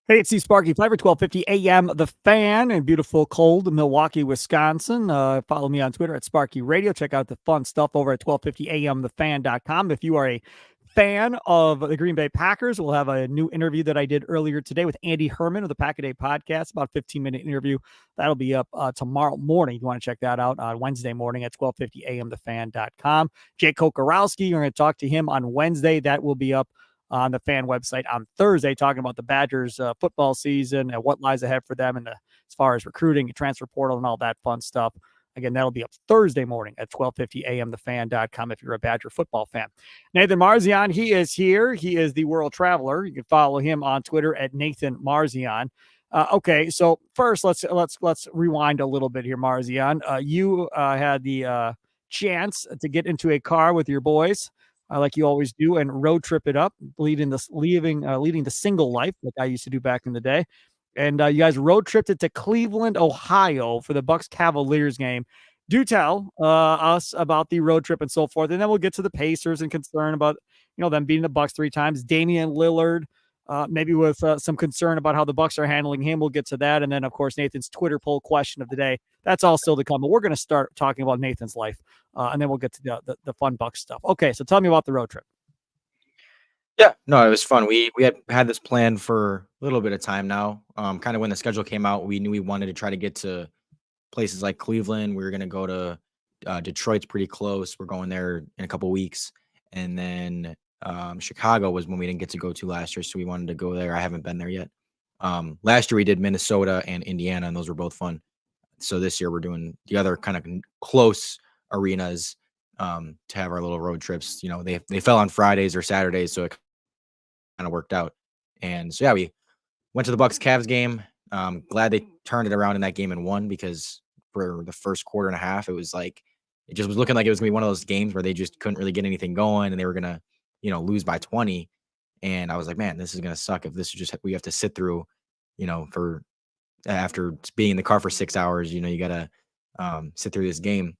Hey, it's Sparky, Fifer, 1250 a.m. The Fan in beautiful, cold Milwaukee, Wisconsin. Follow me on Twitter at Sparky Radio. Check out the fun stuff over at 1250amthefan.com. If you are a fan of the Green Bay Packers, we'll have a new interview that I did earlier today with Andy Herman of the Pack a Day podcast, about a 15-minute interview. That'll be up tomorrow morning. If you want to check that out on Wednesday morning at 1250amthefan.com. Jake Kokorowski, you're going to talk to him on Wednesday. That will be up on the fan website on Thursday, talking about the Badgers football season and what lies ahead for them and as far as recruiting, transfer portal, and all that fun stuff. Again, that'll be up Thursday morning at 1250amthefan.com if you're a Badger football fan. Nathan Marzion, he is here. He is the world traveler. You can follow him on Twitter at Nathan Marzion. Okay, so first let's rewind a little bit here, Marzion. You had the chance to get into a car with your boys, like you always do, and road trip it up, leading the single life like I used to do back in the day. And you guys road tripped it to Cleveland, Ohio for the Bucks Cavaliers game. Do tell us about the road trip and so forth, and then we'll get to the Pacers and concern about them beating the Bucks 3 times. Damian Lillard, maybe with some concern about how the Bucks are handling him. We'll get to that, and then of course Nathan's Twitter poll question of the day. That's all still to come, but we're going to start talking about Nathan's life. And then we'll get to the fun Bucks stuff. Okay, so tell me about the road trip. Yeah, no, it was fun. We had this plan for a little bit of time now. Kind of when the schedule came out, we knew we wanted to try to get to places like Cleveland. We were going to go to Detroit's pretty close. We're going there in a couple weeks. And then Chicago was when we didn't get to go to last year, so we wanted to go there. I haven't been there yet. Last year we did Minnesota and Indiana, and those were both fun. So this year we're doing the other kind of close arenas to have our little road trips. They fell on Fridays or Saturdays, so it kind of worked out. And so yeah, we went to the Bucks Cavs game. Glad they turned it around in that game and won, because for the first quarter and a half, it just was looking like it was gonna be one of those games where they just couldn't really get anything going and they were gonna lose by 20. And I was like, man, this is gonna suck if this is just we have to sit through for after being in the car for 6 hours. You gotta sit through this game.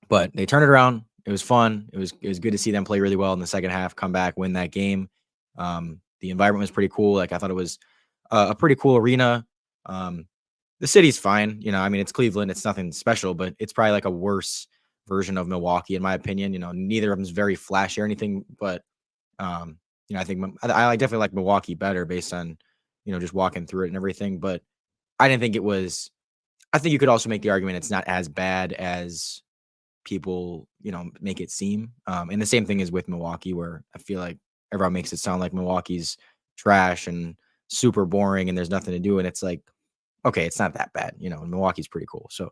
But they turned it around. It was fun. It was good to see them play really well in the second half, come back, win that game. The environment was pretty cool. Like, I thought it was a pretty cool arena. The city's fine. It's Cleveland. It's nothing special, but it's probably like a worse version of Milwaukee, in my opinion. Neither of them is very flashy or anything, but I think I definitely like Milwaukee better based on, just walking through it and everything. But I didn't think it was. I think you could also make the argument it's not as bad as people make it seem, and the same thing is with Milwaukee, where I feel like everyone makes it sound like Milwaukee's trash and super boring and there's nothing to do, and it's like, okay, it's not that bad. Milwaukee's pretty cool. So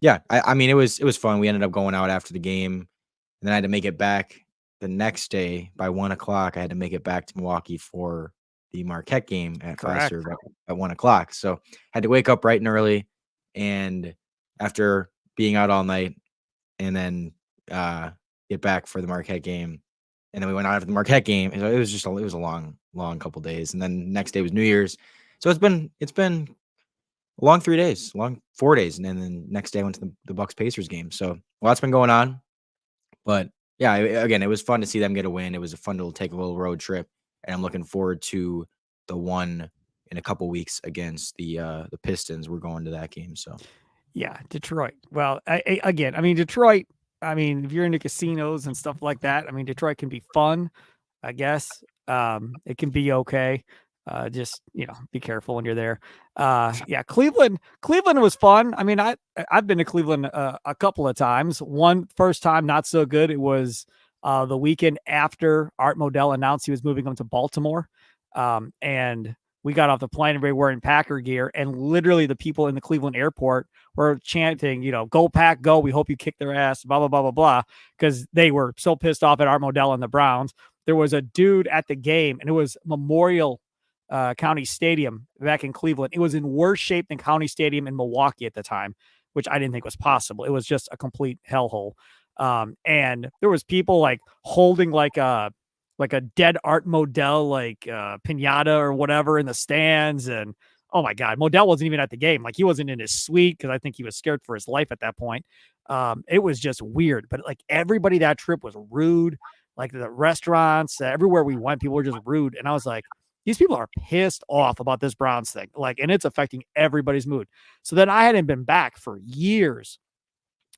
yeah, I mean it was fun. We ended up going out after the game, and then I had to make it back the next day by 1:00. I had to make it back to Milwaukee for the Marquette game at Fifer at 1:00. So had to wake up bright and early, and after being out all night, and then get back for the Marquette game. And then we went out after the Marquette game. It was a long couple days. And then next day was New Year's. So it's been a long 3 days, long 4 days. And then next day I went to the Bucks Pacers game. So a lot's been going on. But yeah, again, it was fun to see them get a win. It was fun to take a little road trip. And I'm looking forward to the one in a couple weeks against the Pistons. We're going to that game. So yeah, Detroit. Well, Detroit, if you're into casinos and stuff like that, Detroit can be fun, I guess. It can be okay. Just, be careful when you're there. Yeah, Cleveland was fun. I've been to Cleveland a couple of times. First time, not so good. It was the weekend after Art Modell announced he was moving them to Baltimore. And we got off the plane, everybody wearing Packer gear, and literally the people in the Cleveland airport were chanting, go Pack, go. We hope you kick their ass, blah, blah, blah, blah, blah, because they were so pissed off at Art Modell and the Browns. There was a dude at the game, and it was Memorial County Stadium back in Cleveland. It was in worse shape than County Stadium in Milwaukee at the time, which I didn't think was possible. It was just a complete hellhole. And there was people like holding like a dead Art Modell, like pinata or whatever in the stands. And oh my God, Modell wasn't even at the game. Like, he wasn't in his suite because I think he was scared for his life at that point. It was just weird, but like everybody that trip was rude. Like the restaurants, everywhere we went, people were just rude. And I was like, these people are pissed off about this Browns thing, like, and it's affecting everybody's mood. So then I hadn't been back for years.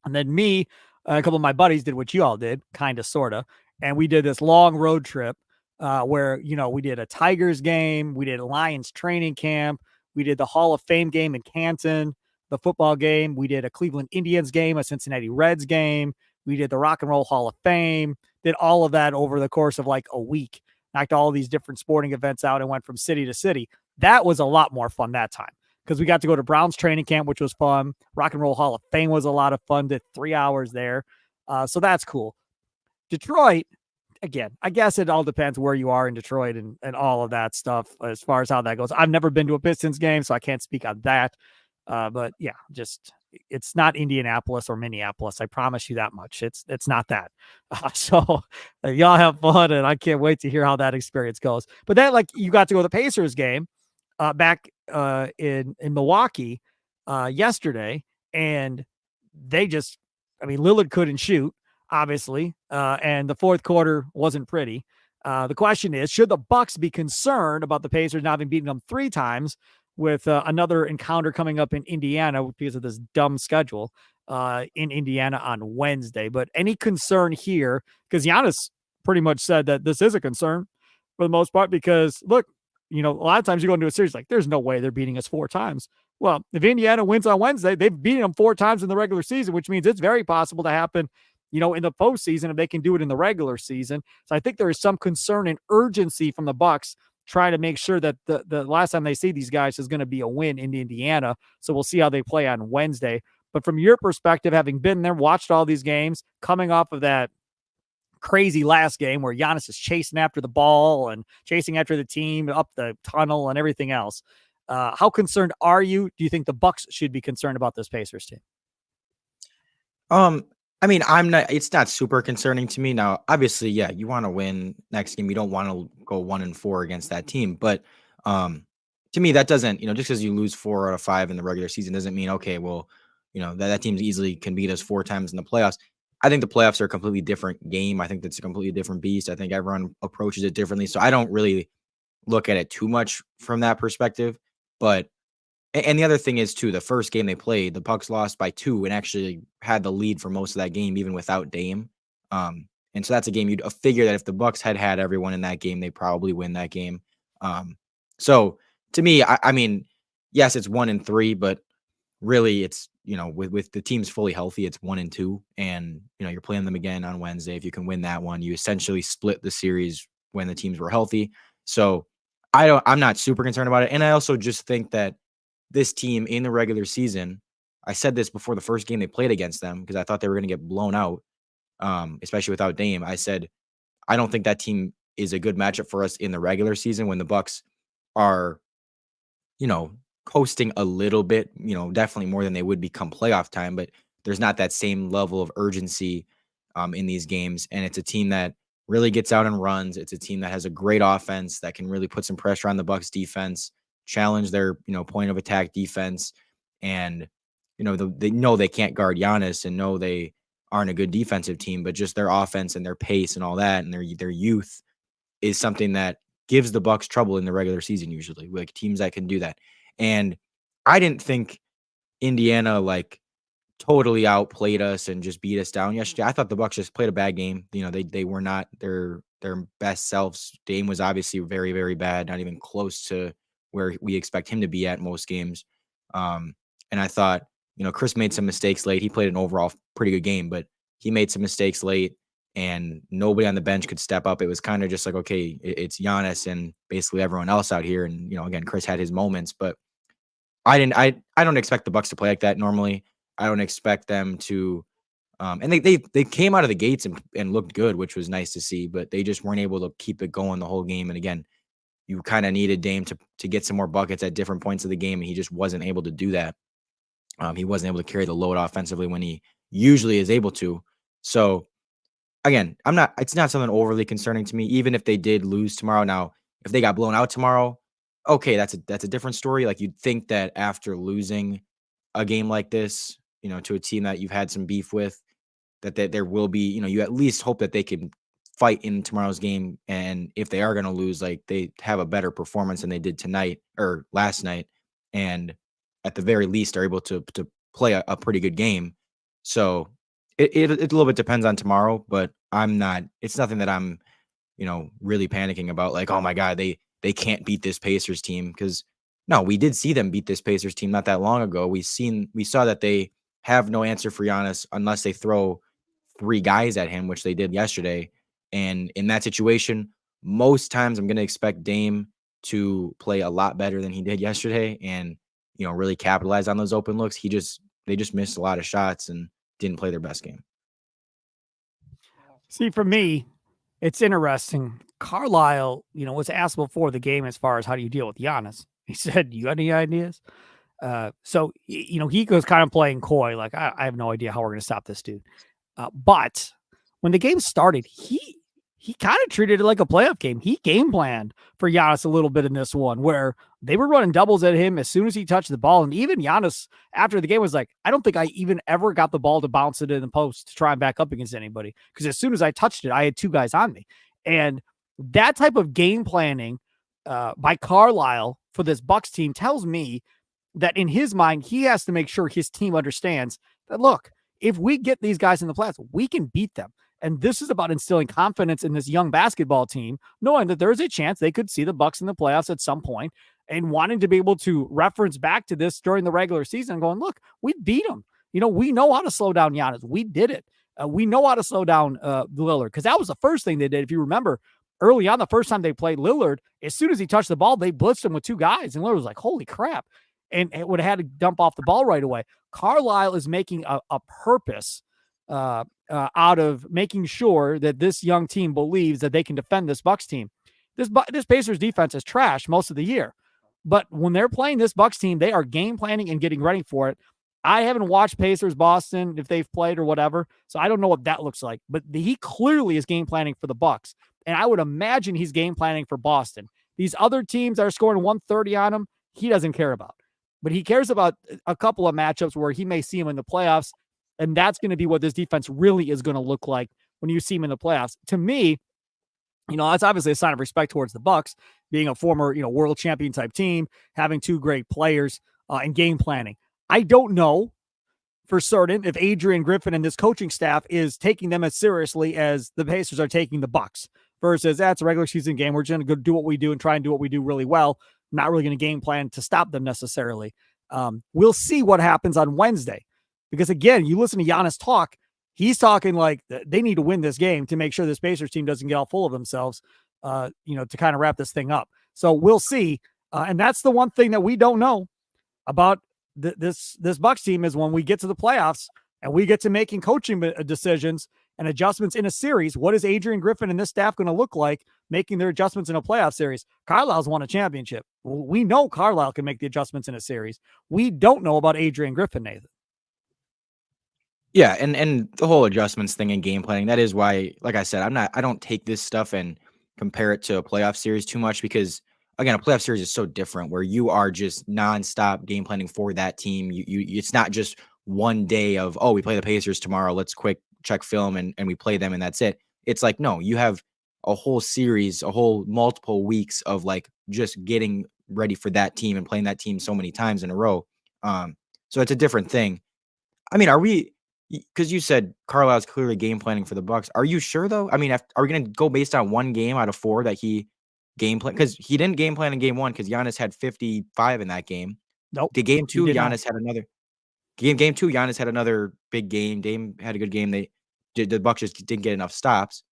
And then me, a couple of my buddies did what you all did, kind of, sort of. And we did this long road trip where, we did a Tigers game, we did a Lions training camp, we did the Hall of Fame game in Canton, the football game, we did a Cleveland Indians game, a Cincinnati Reds game, we did the Rock and Roll Hall of Fame, did all of that over the course of like a week, knocked all these different sporting events out and went from city to city. That was a lot more fun that time because we got to go to Browns training camp, which was fun. Rock and Roll Hall of Fame was a lot of fun. Did 3 hours there. So that's cool. Detroit, again, I guess it all depends where you are in Detroit and all of that stuff as far as how that goes. I've never been to a Pistons game, so I can't speak on that. But yeah, just it's not Indianapolis or Minneapolis. I promise you that much. It's not that. So y'all have fun, and I can't wait to hear how that experience goes. But then, like, you got to go to the Pacers game back in Milwaukee yesterday, and they just, I mean, Lillard couldn't shoot, obviously, and the fourth quarter wasn't pretty. The question is, should the Bucks be concerned about the Pacers not having beaten them 3 times with another encounter coming up in Indiana because of this dumb schedule in Indiana on Wednesday? But any concern here? Because Giannis pretty much said that this is a concern for the most part because, look, a lot of times you go into a series like, there's no way they're beating us 4 times. Well, if Indiana wins on Wednesday, they've beaten them 4 times in the regular season, which means it's very possible to happen, in the postseason if they can do it in the regular season. So I think there is some concern and urgency from the Bucks trying to make sure that the last time they see these guys is going to be a win in Indiana. So we'll see how they play on Wednesday. But from your perspective, having been there, watched all these games, coming off of that crazy last game where Giannis is chasing after the ball and chasing after the team up the tunnel and everything else. How concerned are you? Do you think the Bucks should be concerned about this Pacers team? I mean, it's not super concerning to me. Now, obviously, yeah, you want to win next game. You don't want to go 1-4 against that team. But to me, that doesn't, just because you lose 4 out of 5 in the regular season doesn't mean, okay, well, that team easily can beat us 4 times in the playoffs. I think the playoffs are a completely different game. I think that's a completely different beast. I think everyone approaches it differently. So I don't really look at it too much from that perspective. But and the other thing is too, the first game they played, the Bucks lost by 2 and actually had the lead for most of that game, even without Dame. And so that's a game you'd figure that if the Bucks had everyone in that game, they probably win that game. So to me, I mean, yes, it's 1-3, but really it's, with the teams fully healthy, it's 1-2, and you're playing them again on Wednesday. If you can win that one, you essentially split the series when the teams were healthy. So I'm not super concerned about it. And I also just think that this team in the regular season, I said this before the first game they played against them because I thought they were going to get blown out, especially without Dame. I said, I don't think that team is a good matchup for us in the regular season when the Bucks are, coasting a little bit, definitely more than they would become playoff time, but there's not that same level of urgency in these games. And it's a team that really gets out and runs. It's a team that has a great offense that can really put some pressure on the Bucks defense, challenge their, point of attack defense. And, they know they can't guard Giannis and know they aren't a good defensive team, but just their offense and their pace and all that and their youth is something that gives the Bucks trouble in the regular season, usually, like teams that can do that. And I didn't think Indiana totally outplayed us and just beat us down yesterday. I thought the Bucks just played a bad game. They were not their best selves. Dame was obviously very, very bad, not even close to where we expect him to be at most games. And I thought, Chris made some mistakes late. He played an overall pretty good game, but he made some mistakes late and nobody on the bench could step up. It was kind of just like, okay, it's Giannis and basically everyone else out here. And, again, Chris had his moments, but I don't expect the Bucks to play like that normally. I don't expect them to, and they came out of the gates and looked good, which was nice to see, but they just weren't able to keep it going the whole game. And again, you kind of needed Dame to get some more buckets at different points of the game, and he just wasn't able to do that. He wasn't able to carry the load offensively when he usually is able to. So again, it's not something overly concerning to me, even if they did lose tomorrow. Now, if they got blown out tomorrow, okay, that's a different story. Like, you'd think that after losing a game like this, to a team that you've had some beef with, that there will be, you at least hope that they can fight in tomorrow's game, and if they are going to lose, like they have a better performance than they did tonight or last night, and at the very least are able to play a pretty good game. So it a little bit depends on tomorrow, but I'm not. It's nothing that I'm really panicking about. Like, oh my god, they can't beat this Pacers team because no, we did see them beat this Pacers team not that long ago. We saw that they have no answer for Giannis unless they throw three guys at him, which they did yesterday. And in that situation, most times I'm going to expect Dame to play a lot better than he did yesterday and, really capitalize on those open looks. They just missed a lot of shots and didn't play their best game. See, for me, it's interesting. Carlisle, was asked before the game as far as how do you deal with Giannis. He said, "You got any ideas?" So he goes kind of playing coy, like I have no idea how we're going to stop this dude. But when the game started, he kind of treated it like a playoff game. He game planned for Giannis a little bit in this one, where they were running doubles at him as soon as he touched the ball. And even Giannis, after the game, was like, I don't think I even ever got the ball to bounce it in the post to try and back up against anybody. Because as soon as I touched it, I had two guys on me. And that type of game planning by Carlisle for this Bucks team tells me that in his mind, he has to make sure his team understands that, look, if we get these guys in the playoffs, we can beat them. And this is about instilling confidence in this young basketball team, knowing that there is a chance they could see the Bucks in the playoffs at some point, and wanting to be able to reference back to this during the regular season, going, look, we beat them. We know how to slow down Giannis. We did it. We know how to slow down Lillard, because that was the first thing they did. If you remember, early on, the first time they played Lillard, as soon as he touched the ball, they blitzed him with two guys, and Lillard was like, holy crap. And it would have had to dump off the ball right away. Carlisle is making a purpose out of making sure that this young team believes that they can defend this Bucks team. This Pacers defense is trash most of the year, but when they're playing this Bucks team, they are game planning and getting ready for it. I haven't watched Pacers Boston if they've played or whatever, so I don't know what that looks like. But he clearly is game planning for the Bucks, and I would imagine he's game planning for Boston. These other teams that are scoring 130 on him, he doesn't care about. But he cares about a couple of matchups where he may see him in the playoffs, and that's going to be what this defense really is going to look like when you see him in the playoffs. To me, that's obviously a sign of respect towards the Bucks, being a former, world champion type team, having two great players, and game planning. I don't know for certain if Adrian Griffin and this coaching staff is taking them as seriously as the Pacers are taking the Bucks, versus that's a regular season game. We're just going to go do what we do and try and do what we do really well. Not really going to game plan to stop them necessarily. We'll see what happens on Wednesday, because again, you listen to Giannis talk. He's talking like they need to win this game to make sure this Pacers team doesn't get all full of themselves, to kind of wrap this thing up. So we'll see. And that's the one thing that we don't know about this Bucks team, is when we get to the playoffs and we get to making coaching decisions and adjustments in a series, what is Adrian Griffin and this staff going to look like making their adjustments in a playoff series? Carlisle's won a championship. We know Carlisle can make the adjustments in a series. We don't know about Adrian Griffin, Nathan. Yeah, and the whole adjustments thing and game planning, that is why, like I said, I don't take this stuff and compare it to a playoff series too much, because again, a playoff series is so different where you are just nonstop game planning for that team. It's not just one day of, oh, we play the Pacers tomorrow, let's quick check film and we play them and that's it. It's like, no, you have a whole series, a whole multiple weeks of like just getting ready for that team and playing that team so many times in a row. So it's a different thing. I mean, because you said Carlisle's clearly game planning for the Bucks. Are you sure though? I mean, are we going to go based on one game out of four that he game plan? Because he didn't game plan in game one, because Giannis had 55 in that game. Nope. The game two, Giannis had another game two. Giannis had another big game. Dame had a good game. The Bucks just didn't get enough stops.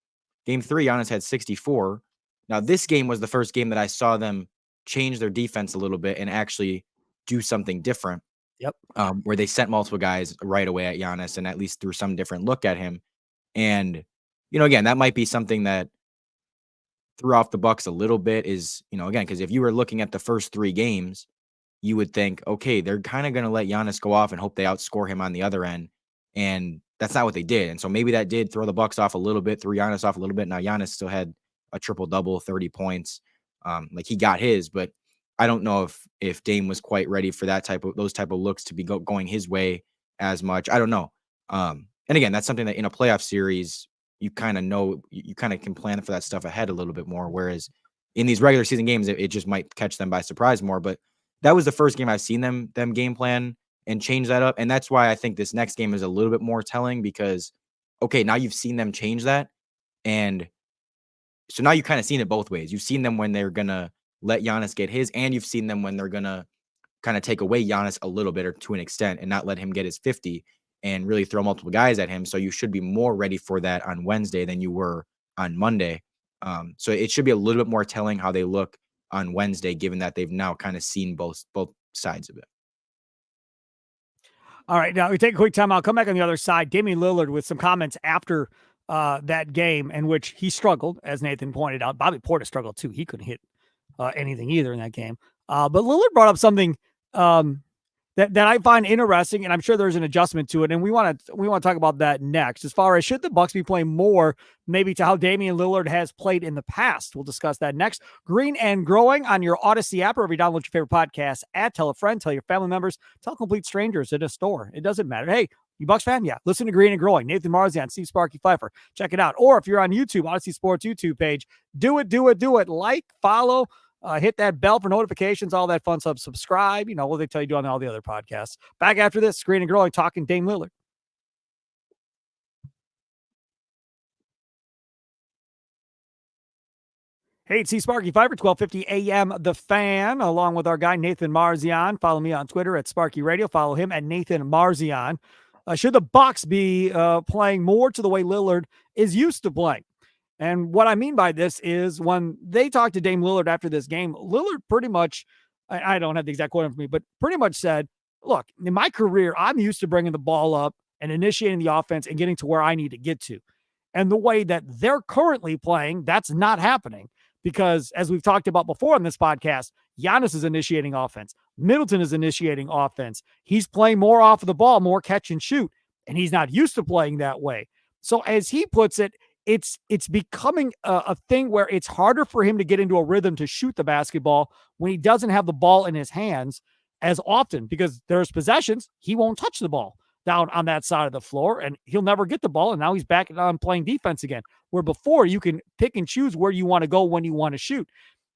Game three, Giannis had 64. Now this game was the first game that I saw them change their defense a little bit and actually do something different. Yep. Where they sent multiple guys right away at Giannis and at least threw some different look at him. And, again, that might be something that threw off the Bucks a little bit is, again, because if you were looking at the first three games, you would think, okay, they're kind of going to let Giannis go off and hope they outscore him on the other end. And that's not what they did. And so maybe that did throw the Bucks off a little bit, threw Giannis off a little bit. Now Giannis still had a triple-double, 30 points. Like he got his, but I don't know if Dame was quite ready for those type of looks to be going his way as much. I don't know. And again, that's something that in a playoff series, you kind of know, you kind of can plan for that stuff ahead a little bit more. Whereas in these regular season games, it just might catch them by surprise more. But that was the first game I've seen them game plan and change that up. And that's why I think this next game is a little bit more telling because, okay, now you've seen them change that. And so now you kind of seen it both ways. You've seen them when they're going to let Giannis get his, and you've seen them when they're going to kind of take away Giannis a little bit or to an extent and not let him get his 50 and really throw multiple guys at him. So you should be more ready for that on Wednesday than you were on Monday. So it should be a little bit more telling how they look on Wednesday, given that they've now kind of seen both sides of it. All right, now we take a quick time. I'll come back on the other side. Damian Lillard with some comments after that game in which he struggled, as Nathan pointed out. Bobby Portis struggled too. He couldn't hit anything either in that game. But Lillard brought up something that I find interesting, and I'm sure there's an adjustment to it. And we want to talk about that next. As far as should the Bucks be playing more, maybe to how Damian Lillard has played in the past. We'll discuss that next. Green and Growing on your Odyssey app, or if you download your favorite podcast, tell a friend, tell your family members, tell complete strangers at a store. It doesn't matter. Hey, you Bucks fan? Yeah. Listen to Green and Growing. Nathan Marzion, Steve Sparky Fifer. Check it out. Or if you're on YouTube, Odyssey Sports YouTube page, do it. Like, follow. Hit that bell for notifications, all that fun stuff. Subscribe, what they tell you to do on all the other podcasts. Back after this, Green and Growing, talking Dame Lillard. Hey, it's Sparky Fifer, 1250 AM The Fan, along with our guy Nathan Marzion. Follow me on Twitter at Sparky Radio. Follow him at Nathan Marzion. Should the Bucks be playing more to the way Lillard is used to playing? And what I mean by this is when they talked to Dame Lillard after this game, Lillard pretty much, I don't have the exact quote in for me, but pretty much said, look, in my career, I'm used to bringing the ball up and initiating the offense and getting to where I need to get to. And the way that they're currently playing, that's not happening because as we've talked about before on this podcast, Giannis is initiating offense. Middleton is initiating offense. He's playing more off of the ball, more catch and shoot, and he's not used to playing that way. So as he puts it, it's becoming a thing where it's harder for him to get into a rhythm to shoot the basketball when he doesn't have the ball in his hands as often because there's possessions. He won't touch the ball down on that side of the floor and he'll never get the ball. And now he's back on playing defense again, where before you can pick and choose where you want to go when you want to shoot.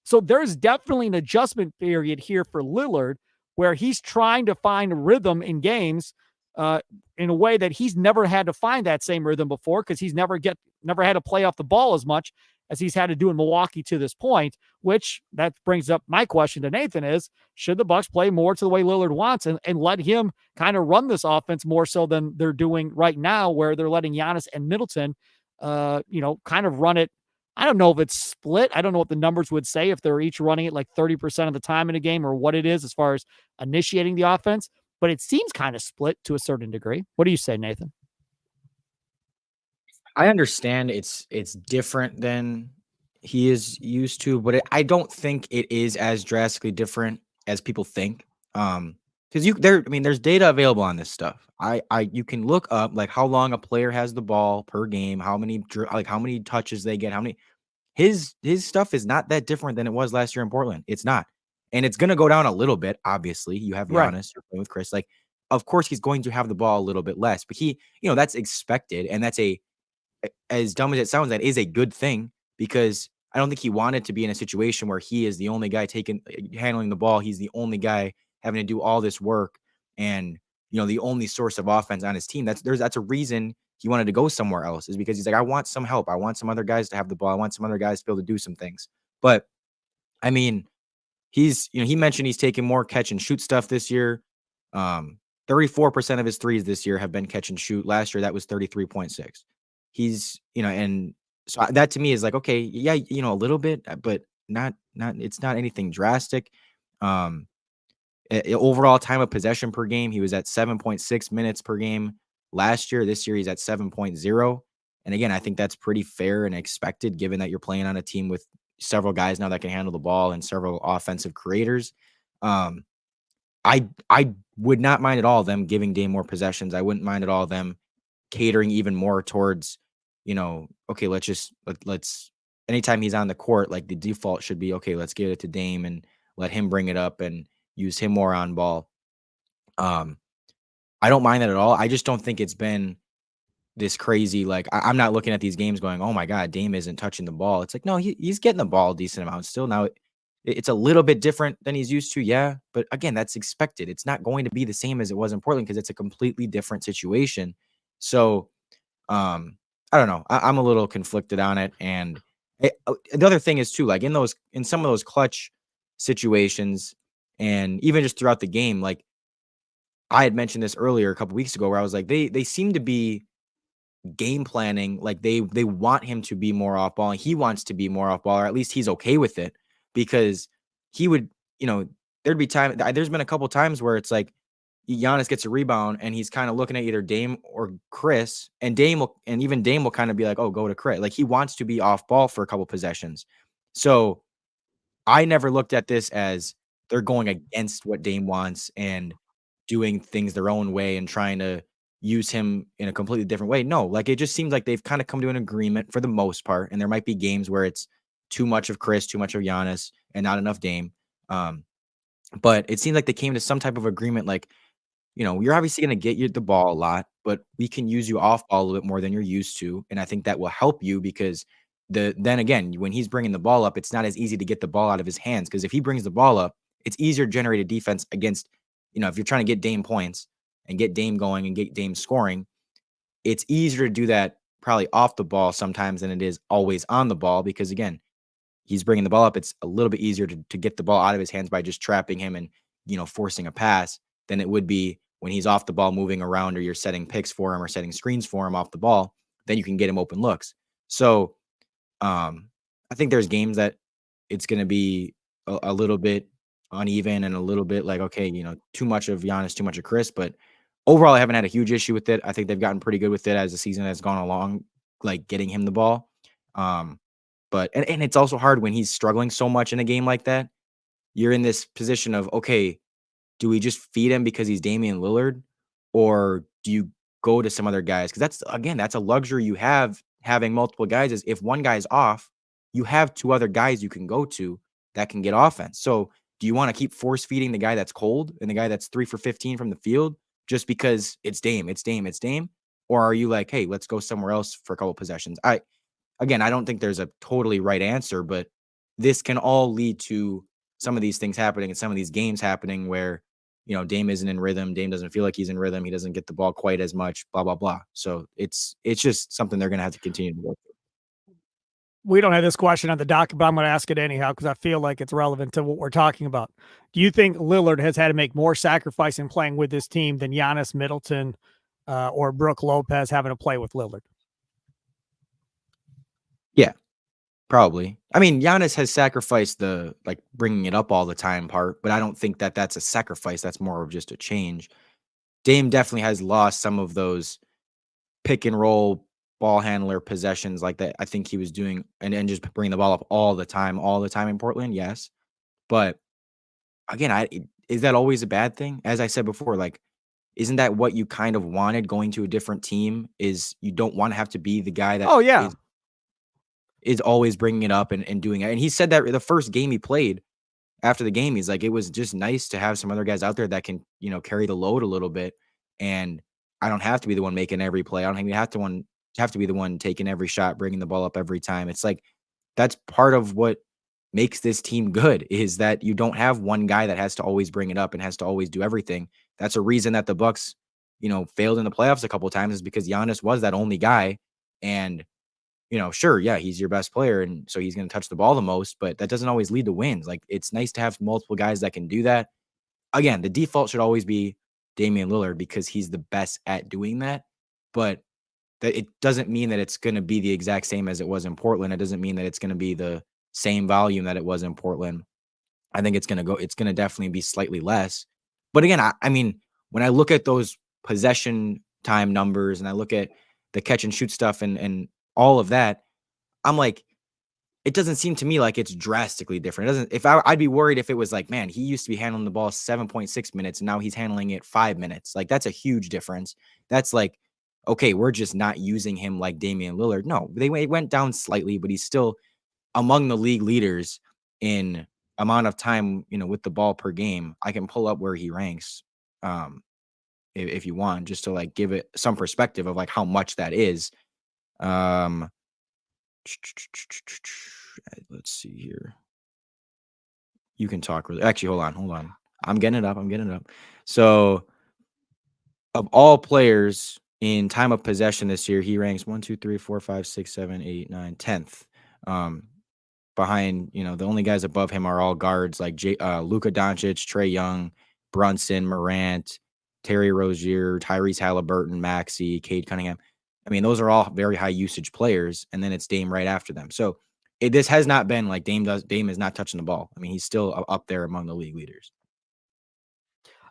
So there's definitely an adjustment period here for Lillard where he's trying to find rhythm in games in a way that he's never had to find that same rhythm before because he's never had to play off the ball as much as he's had to do in Milwaukee to this point, which that brings up my question to Nathan is, should the Bucks play more to the way Lillard wants and let him kind of run this offense more so than they're doing right now where they're letting Giannis and Middleton, kind of run it. I don't know if it's split. I don't know what the numbers would say if they're each running it like 30% of the time in a game or what it is as far as initiating the offense. But it seems kind of split to a certain degree. What do you say, Nathan? I understand it's different than he is used to, but I don't think it is as drastically different as people think. Because there's data available on this stuff. You can look up like how long a player has the ball per game, how many touches they get, how many. His stuff is not that different than it was last year in Portland. It's not. And it's going to go down a little bit. Obviously, you have Giannis, Right. You're playing with Chris. Like, of course, he's going to have the ball a little bit less, but that's expected. And that's as dumb as it sounds, that is a good thing because I don't think he wanted to be in a situation where he is the only guy handling the ball. He's the only guy having to do all this work and, the only source of offense on his team. That's a reason he wanted to go somewhere else is because he's like, I want some help. I want some other guys to have the ball. I want some other guys to be able to do some things. But I mean, he mentioned he's taking more catch and shoot stuff this year. 34% of his threes this year have been catch and shoot. Last year, that was 33.6. He's, and so that to me is like, okay, yeah, a little bit, but not, it's not anything drastic. Overall time of possession per game, he was at 7.6 minutes per game last year. This year, he's at 7.0. And again, I think that's pretty fair and expected given that you're playing on a team with several guys now that can handle the ball and several offensive creators. I would not mind at all them giving Dame more possessions. I wouldn't mind at all them catering even more towards, okay, let's anytime he's on the court, like the default should be, okay, let's give it to Dame and let him bring it up and use him more on ball. I don't mind that at all. I just don't think it's been this crazy, like, I'm not looking at these games going, "Oh my god, Dame isn't touching the ball." It's like, no, he's getting the ball a decent amount still. Now it's a little bit different than he's used to, yeah, but again, that's expected. It's not going to be the same as it was in Portland because it's a completely different situation. So, I don't know. I'm a little conflicted on it, and the other thing is too, like in some of those clutch situations, and even just throughout the game, like I had mentioned this earlier a couple weeks ago, where I was like, they seem to be game planning, like they want him to be more off ball, and he wants to be more off ball, or at least he's okay with it because he would, you know, there'd be time. There's been a couple times where it's like Giannis gets a rebound and he's kind of looking at either Dame or Chris, and even Dame will kind of be like, "Oh, go to Chris." Like he wants to be off ball for a couple possessions. So I never looked at this as they're going against what Dame wants and doing things their own way and trying to use him in a completely different way. No, like it just seems like they've kind of come to an agreement for the most part. And there might be games where it's too much of Chris, too much of Giannis, and not enough Dame. Um, but it seems like they came to some type of agreement, like, you're obviously going to get you the ball a lot, but we can use you off ball a little bit more than you're used to. And I think that will help you because then again, when he's bringing the ball up, it's not as easy to get the ball out of his hands. Because if he brings the ball up, it's easier to generate a defense against, if you're trying to get Dame points and get Dame going and get Dame scoring, it's easier to do that probably off the ball sometimes than it is always on the ball. Because again, he's bringing the ball up, it's a little bit easier to get the ball out of his hands by just trapping him and, forcing a pass than it would be when he's off the ball moving around or you're setting picks for him or setting screens for him off the ball. Then you can get him open looks. So I think there's games that it's going to be a little bit uneven and a little bit like, okay, too much of Giannis, too much of Chris. But overall, I haven't had a huge issue with it. I think they've gotten pretty good with it as the season has gone along, like getting him the ball. Um, but it's also hard when he's struggling so much in a game like that. You're in this position of, okay, do we just feed him because he's Damian Lillard, or do you go to some other guys? Because that's a luxury you have having multiple guys. Is if one guy's off, you have two other guys you can go to that can get offense. So do you want to keep force feeding the guy that's cold and the guy that's 3 for 15 from the field just because it's Dame, it's Dame, it's Dame? Or are you like, hey, let's go somewhere else for a couple possessions? Again, I don't think there's a totally right answer, but this can all lead to some of these things happening and some of these games happening where, Dame isn't in rhythm. Dame doesn't feel like he's in rhythm. He doesn't get the ball quite as much, blah, blah, blah. So it's just something they're going to have to continue to work through. We don't have this question on the docket, but I'm going to ask it anyhow because I feel like it's relevant to what we're talking about. Do you think Lillard has had to make more sacrifice in playing with this team than Giannis, Middleton, or Brooke Lopez having to play with Lillard? Yeah, probably. I mean, Giannis has sacrificed the like bringing it up all the time part, but I don't think that that's a sacrifice. That's more of just a change. Dame definitely has lost some of those pick and roll ball handler possessions like that I think he was doing and just bringing the ball up all the time in Portland, yes. But again, is that always a bad thing? As I said before, like, isn't that what you kind of wanted going to a different team? Is you don't want to have to be the guy that Oh, yeah. is always bringing it up and doing it. And he said that the first game he played after the game, he's like, it was just nice to have some other guys out there that can, carry the load a little bit. And I don't have to be the one making every play. I don't even have to be the one taking every shot, bringing the ball up every time. It's like that's part of what makes this team good is that you don't have one guy that has to always bring it up and has to always do everything. That's a reason that the Bucks, failed in the playoffs a couple of times is because Giannis was that only guy. And sure, yeah, he's your best player, and so he's going to touch the ball the most, but that doesn't always lead to wins. Like, it's nice to have multiple guys that can do that. Again, the default should always be Damian Lillard because he's the best at doing that, but that it doesn't mean that it's going to be the exact same as it was in Portland. It doesn't mean that it's going to be the same volume that it was in Portland. I think it's going to definitely be slightly less. But again, I mean, when I look at those possession time numbers and I look at the catch and shoot stuff and all of that, I'm like, it doesn't seem to me like it's drastically different. It doesn't. I'd be worried if it was like, man, he used to be handling the ball 7.6 minutes and now he's handling it 5 minutes. Like that's a huge difference. That's like, okay, we're just not using him like Damian Lillard. No, they went down slightly, but he's still among the league leaders in amount of time, with the ball per game. I can pull up where he ranks. Um, if you want, just to like give it some perspective of like how much that is. Um, let's see here. You can talk really. Actually, hold on. I'm getting it up. So, of all players in time of possession this year, he ranks 1, 2, 3, 4, 5, 6, 7, 8, 9, 10th. Behind, the only guys above him are all guards like Luka Doncic, Trae Young, Brunson, Morant, Terry Rozier, Tyrese Halliburton, Maxey, Cade Cunningham. I mean, those are all very high usage players, and then it's Dame right after them. So this has not been like Dame is not touching the ball. I mean, he's still up there among the league leaders.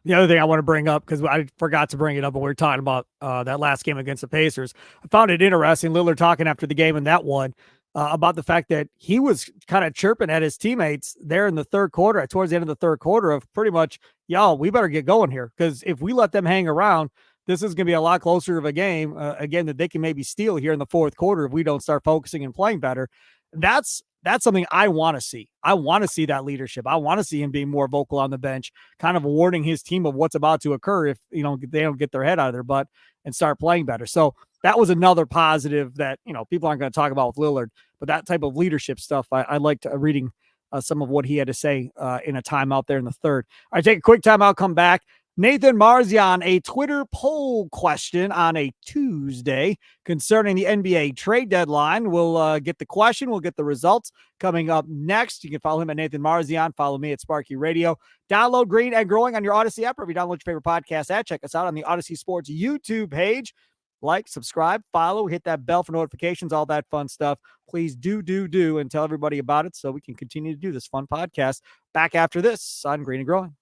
The other thing I want to bring up, because I forgot to bring it up when we were talking about that last game against the Pacers, I found it interesting. Lillard talking after the game in that one about the fact that he was kind of chirping at his teammates there in the third quarter, towards the end of the third quarter, of pretty much, y'all, we better get going here, because if we let them hang around, this is going to be a lot closer of a game, again, that they can maybe steal here in the fourth quarter if we don't start focusing and playing better. That's something I want to see. I want to see that leadership. I want to see him being more vocal on the bench, kind of warning his team of what's about to occur if they don't get their head out of their butt and start playing better. So that was another positive that people aren't going to talk about with Lillard, but that type of leadership stuff, I liked reading some of what he had to say in a timeout there in the third. All right, take a quick timeout, come back. Nathan Marzion, a Twitter poll question on a Tuesday concerning the NBA trade deadline. We'll get the question. We'll get the results coming up next. You can follow him at Nathan Marzion. Follow me at Sparky Radio. Download Green and Growing on your Odyssey app, or if you download your favorite podcast app, check us out on the Odyssey Sports YouTube page. Like, subscribe, follow, hit that bell for notifications, all that fun stuff. Please do, and tell everybody about it so we can continue to do this fun podcast. Back after this on Green and Growing.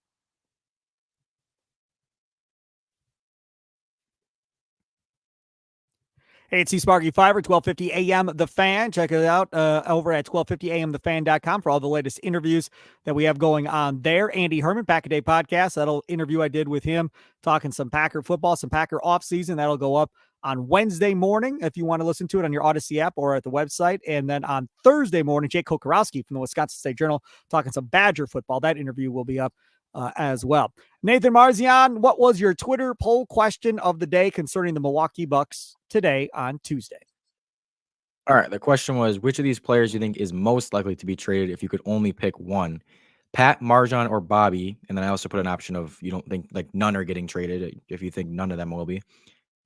Hey, it's Sparky Fifer, 1250 AM The Fan. Check it out over at 1250amthefan.com for all the latest interviews that we have going on there. Andy Herman, Pack a Day Podcast. That'll interview I did with him talking some Packer football, some Packer offseason. That'll go up on Wednesday morning if you want to listen to it on your Odyssey app or at the website. And then on Thursday morning, Jake Kokorowski from the Wisconsin State Journal talking some Badger football. That interview will be up as well. Nathan Marzion, what was your Twitter poll question of the day concerning the Milwaukee Bucks today on Tuesday? All right. The question was, which of these players do you think is most likely to be traded if you could only pick one? Pat, Marzion, or Bobby? And then I also put an option of you don't think like none are getting traded if you think none of them will be.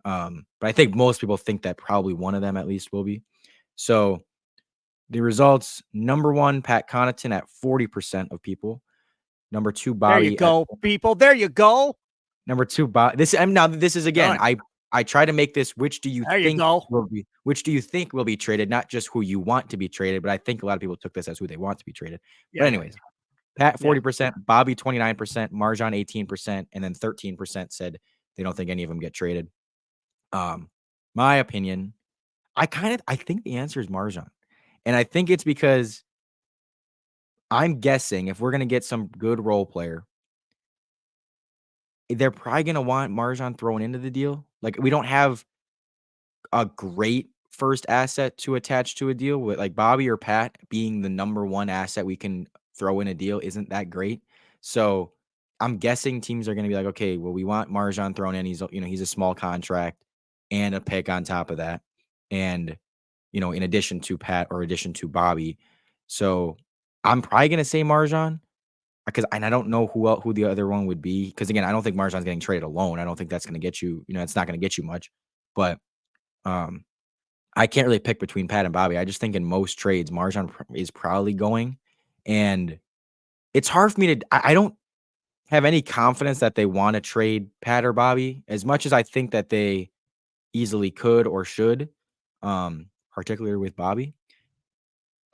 But I think most people think that probably one of them at least will be. So the results, number one, Pat Connaughton at 40% of people. Number two, Bobby. There you go, people. There you go. Number two, Bobby. This is again. I try to make this. Which do you think will be? Which do you think will be traded? Not just who you want to be traded, but I think a lot of people took this as who they want to be traded. Yeah. But anyways, Pat 40%, Bobby 29%, Marzion 18%, and then 13% said they don't think any of them get traded. My opinion, I think the answer is Marzion, and I think it's because I'm guessing if we're going to get some good role player, they're probably going to want Marzion thrown into the deal. Like, we don't have a great first asset to attach to a deal with, like Bobby or Pat being the number one asset we can throw in a deal isn't that great. So I'm guessing teams are going to be like, okay, well, we want Marzion thrown in. He's a small contract and a pick on top of that. And, in addition to Pat or addition to Bobby. So I'm probably going to say Marzion because I don't know who the other one would be. Because again, I don't think Marjan's getting traded alone. I don't think that's going to get you, it's not going to get you much. But I can't really pick between Pat and Bobby. I just think in most trades, Marzion is probably going. And it's hard for me I don't have any confidence that they want to trade Pat or Bobby as much as I think that they easily could or should, particularly with Bobby.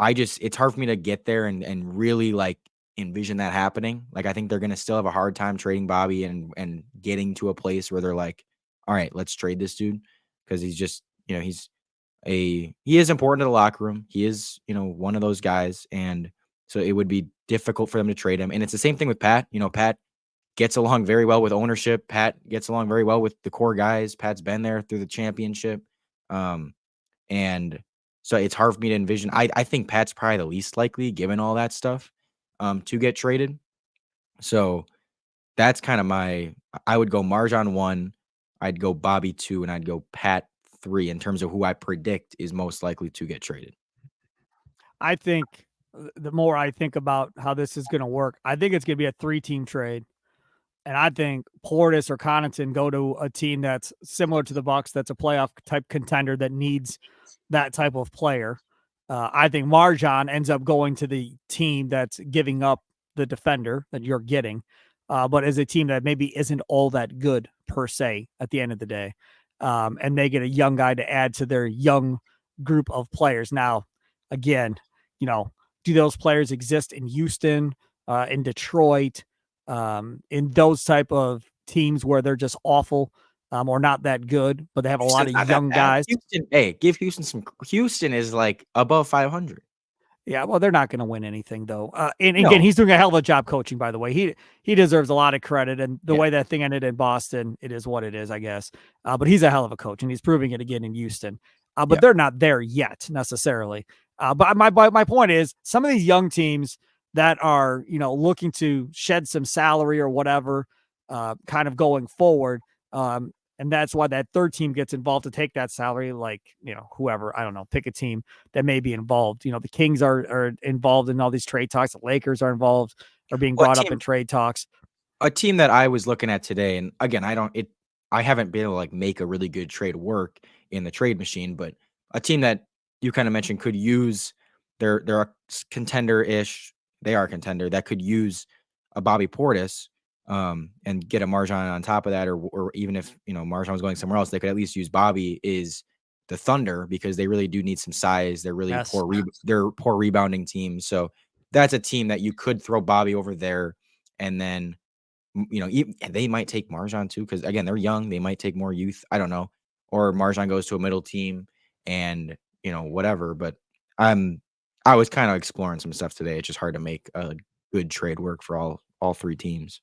It's hard for me to get there and really like envision that happening. Like, I think they're going to still have a hard time trading Bobby and getting to a place where they're like, all right, let's trade this dude. Cause he's just, he is important to the locker room. He is, one of those guys. And so it would be difficult for them to trade him. And it's the same thing with Pat. Pat gets along very well with ownership. Pat gets along very well with the core guys. Pat's been there through the championship. And so it's hard for me to envision. I think Pat's probably the least likely, given all that stuff, to get traded. So that's kind of my I would go Marzion 1, I'd go Bobby 2, and I'd go Pat 3 in terms of who I predict is most likely to get traded. I think the more I think about how this is going to work, I think it's going to be a 3-team trade. And I think Portis or Connaughton go to a team that's similar to the Bucks, that's a playoff type contender that needs that type of player. I think Marjan ends up going to the team that's giving up the defender that you're getting, but is a team that maybe isn't all that good per se at the end of the day. And they get a young guy to add to their young group of players. Now, again, do those players exist in Houston, in Detroit, in those type of teams where they're just awful or not that good, but they have a lot Houston's of not that young bad. guys? Give Houston some. Houston is like above 500. Yeah, well, they're not going to win anything though. And again, No. he's doing a hell of a job coaching. By the way, he deserves a lot of credit. And the Yeah. way that thing ended in Boston, it is what it is, I guess. But he's a hell of a coach, and he's proving it again in Houston. But Yeah. they're not there yet necessarily. But my point is, some of these young teams that are looking to shed some salary or whatever, kind of going forward. And that's why that third team gets involved to take that salary, like, whoever, I don't know, pick a team that may be involved. The Kings are involved in all these trade talks. The Lakers are involved, are being What brought up team? in trade talks. A team that I was looking at today, and again, I haven't been able to like make a really good trade work in the trade machine, but a team that you kind of mentioned could use they're a contender-ish. They are a contender that could use a Bobby Portis, and get a Marjan on top of that, or even if Marjan was going somewhere else, they could at least use Bobby. Is the Thunder, because they really do need some size. They're really Yes. they're poor rebounding team, so that's a team that you could throw Bobby over there, and then they might take Marjan too, because again, they're young. They might take more youth. I don't know. Or Marjan goes to a middle team and whatever. But I was kind of exploring some stuff today. It's just hard to make a good trade work for all three teams.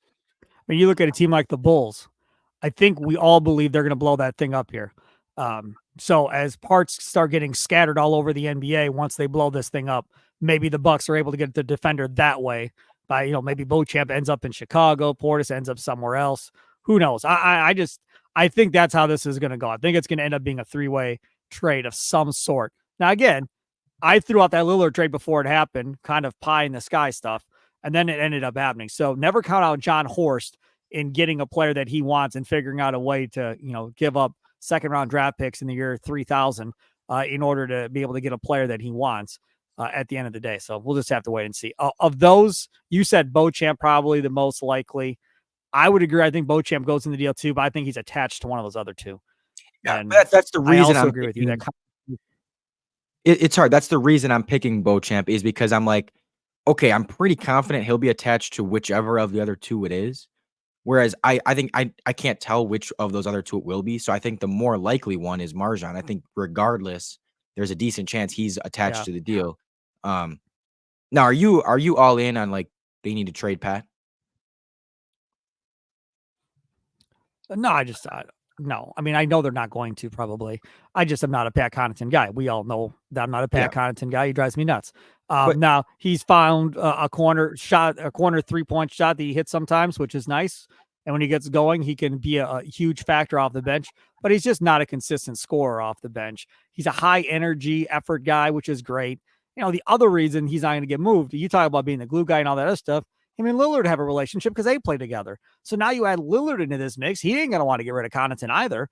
When you look at a team like the Bulls, I think we all believe they're going to blow that thing up here. So as parts start getting scattered all over the NBA, once they blow this thing up, maybe the Bucks are able to get the defender that way. By maybe Beauchamp ends up in Chicago, Portis ends up somewhere else. Who knows? I think that's how this is going to go. I think it's going to end up being a 3-way trade of some sort. Now again, I threw out that Lillard trade before it happened, kind of pie in the sky stuff, and then it ended up happening. So never count out John Horst in getting a player that he wants and figuring out a way to give up second round draft picks in the year 3000 in order to be able to get a player that he wants at the end of the day. So we'll just have to wait and see. Of those, you said Beauchamp probably the most likely. I would agree. I think Beauchamp goes in the deal too, but I think he's attached to one of those other two. Yeah, And that's the I reason also I'm agree with you picking. that It's hard. That's the reason I'm picking Beauchamp, is because I'm like, okay, I'm pretty confident he'll be attached to whichever of the other two it is. Whereas I think I can't tell which of those other two it will be. So I think the more likely one is Marjan. I think regardless, there's a decent chance he's attached to the deal. Now are you all in on like they need to trade Pat? No, no. I mean, I know they're not going to probably. I just am not a Pat Connaughton guy. We all know that I'm not a Pat Connaughton guy. He drives me nuts. But Now he's found a corner 3-point shot that he hits sometimes, which is nice. And when he gets going, he can be a huge factor off the bench, but he's just not a consistent scorer off the bench. He's a high energy effort guy, which is great. The other reason he's not going to get moved, you talk about being the glue guy and all that other stuff. Him and Lillard have a relationship because they play together. So now you add Lillard into this mix. He ain't going to want to get rid of Connaughton either.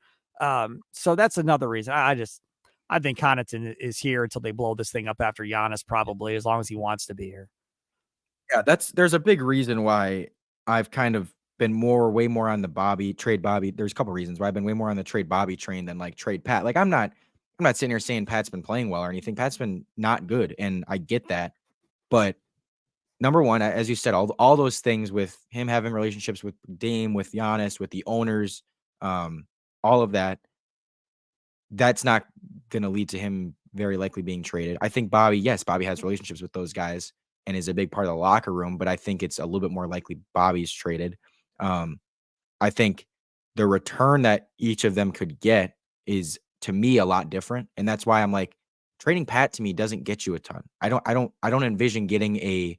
So that's another reason. I think Connaughton is here until they blow this thing up after Giannis, probably, as long as he wants to be here. yeah, there's a big reason why I've kind of been way more on the trade Bobby. There's a couple reasons why I've been way more on the trade Bobby train than like trade Pat. Like I'm not sitting here saying Pat's been playing well or anything. Pat's been not good, and I get that. But number one, as you said, all those things with him having relationships with Dame, with Giannis, with the owners, all of that's not going to lead to him very likely being traded. I think Bobby has relationships with those guys and is a big part of the locker room, but I think it's a little bit more likely Bobby's traded. I think the return that each of them could get is, to me, a lot different, and that's why I'm like, trading Pat to me doesn't get you a ton. I don't envision getting a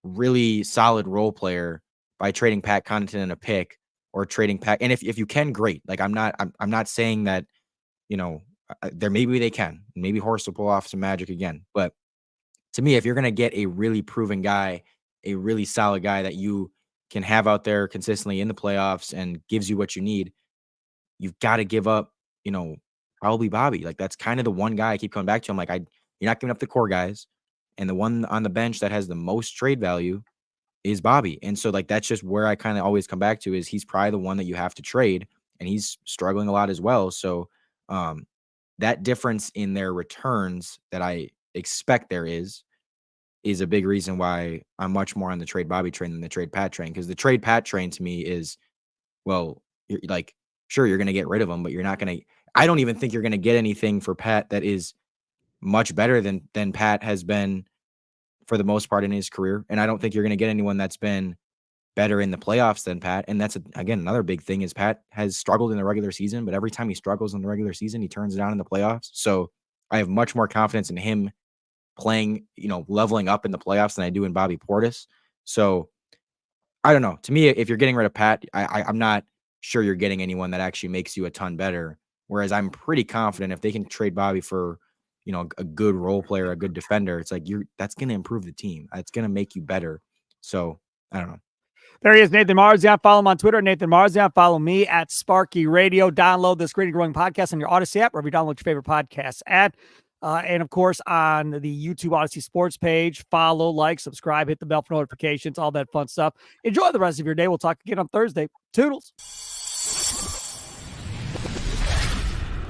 really solid role player by trading Pat Connaughton and a pick or trading Pat. And if you can, great. Like I'm not saying that, there maybe they can. Maybe Horst will pull off some magic again. But to me, if you're gonna get a really proven guy, a really solid guy that you can have out there consistently in the playoffs and gives you what you need, you've got to give up, probably Bobby. Like that's kind of the one guy I keep coming back to. I'm like, you're not giving up the core guys, and the one on the bench that has the most trade value is Bobby. And so like that's just where I kind of always come back to is he's probably the one that you have to trade, and he's struggling a lot as well. So that difference in their returns that I expect there is a big reason why I'm much more on the trade Bobby train than the trade Pat train. Because the trade Pat train to me is, well, you're like, sure, you're going to get rid of him, but you're not going to. I don't even think you're going to get anything for Pat that is much better than Pat has been for the most part in his career. And I don't think you're going to get anyone that's been better in the playoffs than Pat. And that's again another big thing is Pat has struggled in the regular season, but every time he struggles in the regular season, he turns it on in the playoffs. So I have much more confidence in him playing, leveling up in the playoffs than I do in Bobby Portis. So I don't know. To me, if you're getting rid of Pat, I'm not sure you're getting anyone that actually makes you a ton better. Whereas I'm pretty confident if they can trade Bobby for, a good role player, a good defender, it's like that's going to improve the team. It's going to make you better. So I don't know. There he is, Nathan Marzion. Follow him on Twitter, Nathan Marzion. Follow me at Sparky Radio. Download this great and growing podcast on your Odyssey app, wherever you download your favorite podcasts at. And of course, on the YouTube Odyssey Sports page, follow, like, subscribe, hit the bell for notifications, all that fun stuff. Enjoy the rest of your day. We'll talk again on Thursday. Toodles.